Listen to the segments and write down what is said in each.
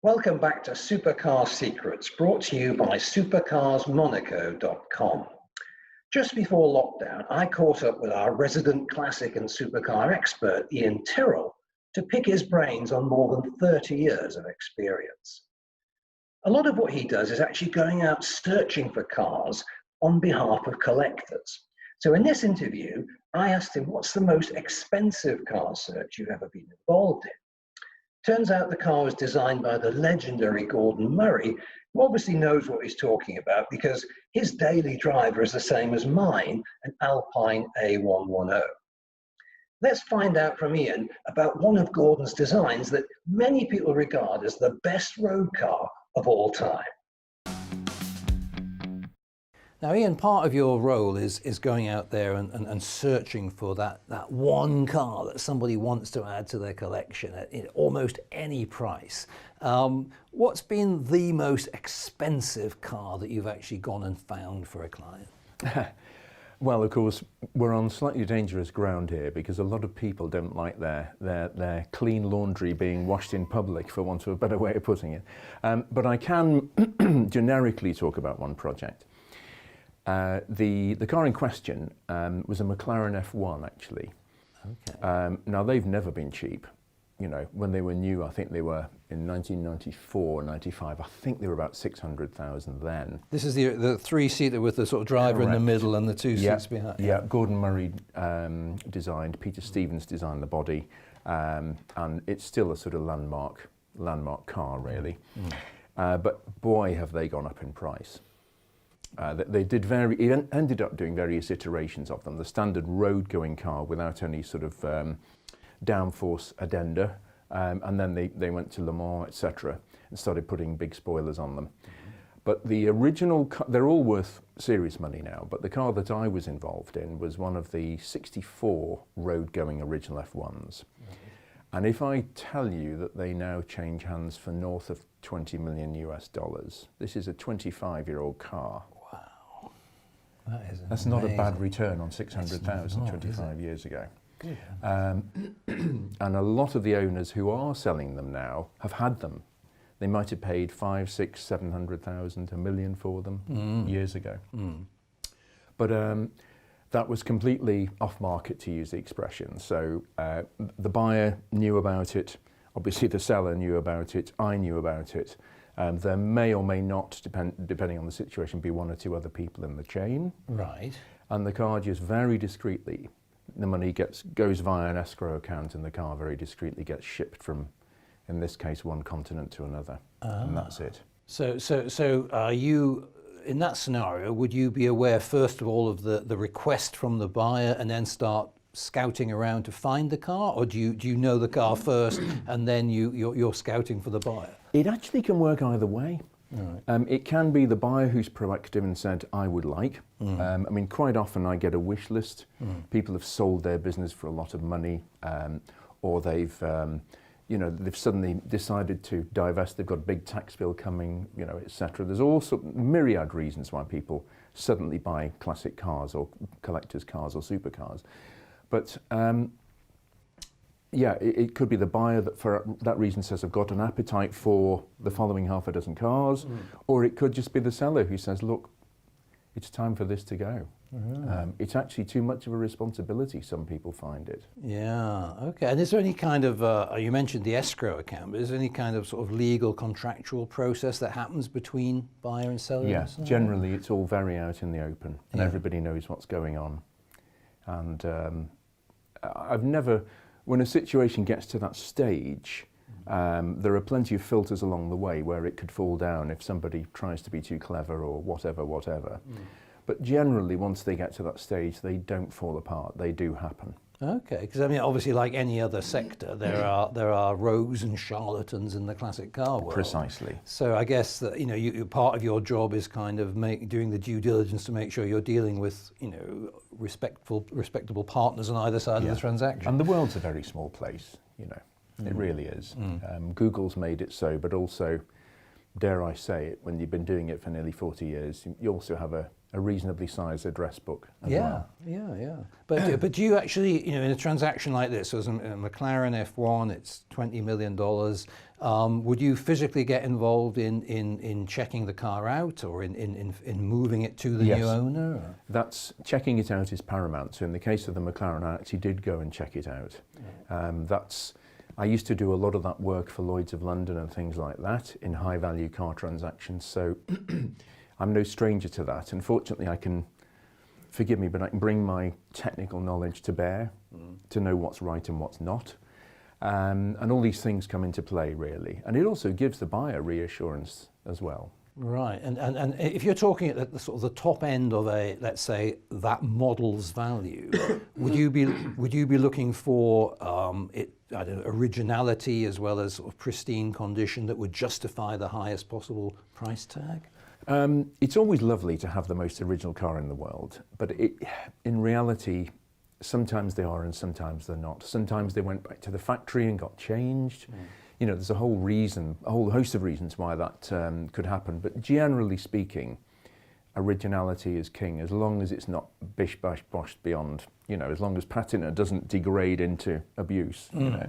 Welcome back to Supercar Secrets, brought to you by supercarsmonaco.com. Just before lockdown, I caught up with our resident classic and supercar expert, Iain Tyrrell, to pick his brains on more than 30 years of experience. A lot of what he does is actually going out searching for cars on behalf of collectors. So in this interview, I asked him, what's the most expensive car search you've ever been involved in? Turns out the car was designed by the legendary Gordon Murray, who obviously knows what he's talking about because his daily driver is the same as mine, an Alpine A110. Let's find out from Iain about one of Gordon's designs that many people regard as the best road car of all time. Now, Iain, part of your role is going out there and searching for that one car that somebody wants to add to their collection at almost any price. What's been the most expensive car that you've actually gone and found for a client? Well, of course, we're on slightly dangerous ground here because a lot of people don't like their clean laundry being washed in public, for want of a better way of putting it. But I can generically talk about one project. The car in question was a McLaren F1, actually. Okay. Now, they've never been cheap. You know, when they were new, I think they were in 1994, 95, I think they were about 600,000 then. This is the three-seater with the sort of driver in the middle and the two seats behind. Yeah, Gordon Murray designed, Peter Stevens designed the body, and it's still a sort of landmark car, really. But boy, have they gone up in price. He ended up doing various iterations of them. The standard road-going car without any sort of downforce addenda, and then they went to Le Mans, etc., and started putting big spoilers on them. But the original, they're all worth serious money now, but the car that I was involved in was one of the 64 road-going original F1s. And if I tell you that they now change hands for north of 20 million US dollars, this is a 25-year-old car. Wow. That's not a bad return on 600,000 25 years ago. And a lot of the owners who are selling them now have had them. They might have paid 500, 600, 700,000, $1 million for them years ago. But that was completely off market, to use the expression. So the buyer knew about it. Obviously the seller knew about it. I knew about it. There may or may not, depending on the situation, be one or two other people in the chain. Right. And the car just very discreetly, the money goes via an escrow account, and the car very discreetly gets shipped from, in this case, one continent to another, and that's it. So are you, in that scenario, would you be aware first of all of the request from the buyer and then start scouting around to find the car, or do you know the car first and then you're scouting for the buyer? It actually can work either way. Right. It can be the buyer who's proactive and said, I would like. I mean, quite often I get a wish list. People have sold their business for a lot of money, or they've suddenly decided to divest. They've got a big tax bill coming, etc. There's also myriad reasons why people suddenly buy classic cars or collectors' cars or supercars. But yeah, it could be the buyer that for that reason says, I've got an appetite for the following half a dozen cars, or it could just be the seller who says, look, it's time for this to go. It's actually too much of a responsibility, some people find it. Yeah, okay. And is there any kind of, you mentioned the escrow account, but is there any kind of sort of legal contractual process that happens between buyer and seller? Yeah, generally it's all very out in the open, and everybody knows what's going on. And I've never, when a situation gets to that stage, there are plenty of filters along the way where it could fall down if somebody tries to be too clever or whatever. But generally, once they get to that stage, they don't fall apart. They do happen. Okay, because I mean, obviously, like any other sector, there are rogues and charlatans in the classic car world. Precisely. So I guess that part of your job is kind of doing the due diligence to make sure you're dealing with respectable partners on either side of the transaction. And the world's a very small place. It really is. Google's made it so, but also, dare I say it, when you've been doing it for nearly 40 years, you also have a a reasonably sized address book as Yeah, well. yeah. But do you actually, in a transaction like this, so as a McLaren F1, it's $20 million, would you physically get involved in checking the car out or in moving it to the new owner? Or? That's, checking it out is paramount. So in the case of the McLaren, I actually did go and check it out. I used to do a lot of that work for Lloyd's of London and things like that in high value car transactions. So I'm no stranger to that. Unfortunately, forgive me, but I can bring my technical knowledge to bear to know what's right and what's not. And all these things come into play, really. And it also gives the buyer reassurance as well. Right, and if you're talking at the sort of the top end of let's say, that model's value, would you be looking for originality as well as sort of pristine condition that would justify the highest possible price tag? It's always lovely to have the most original car in the world, but in reality, sometimes they are and sometimes they're not. Sometimes they went back to the factory and got changed. You know, there's a whole host of reasons why that could happen. But generally speaking, originality is king, as long as it's not bish bash bosh beyond. You know, as long as patina doesn't degrade into abuse. You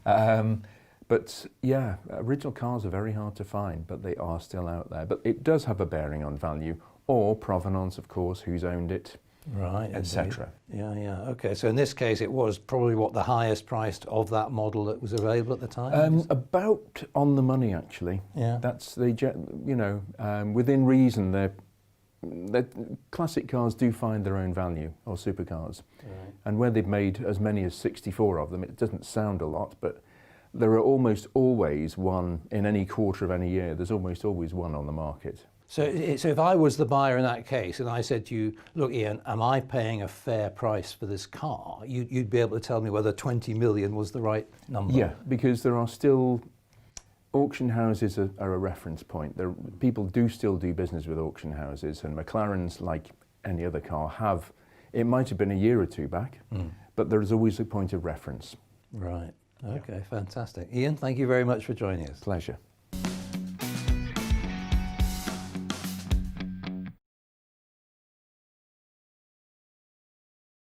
know. But yeah, original cars are very hard to find, but they are still out there. But it does have a bearing on value, or provenance, of course, who's owned it, right, etc. Yeah. Okay, so in this case, it was probably the highest priced of that model that was available at the time. About on the money, actually. Yeah. That's within reason. The classic cars do find their own value, or supercars, and where they've made as many as 64 of them, it doesn't sound a lot, but there are almost always one in any quarter of any year. There's almost always one on the market. So if I was the buyer in that case and I said to you, look, Iain, am I paying a fair price for this car? You'd be able to tell me whether 20 million was the right number. Yeah, because there are still, auction houses are a reference point. People do still do business with auction houses, and McLarens, like any other car, it might have been a year or two back, but there is always a point of reference. Right. Okay, fantastic. Iain, thank you very much for joining us. Pleasure.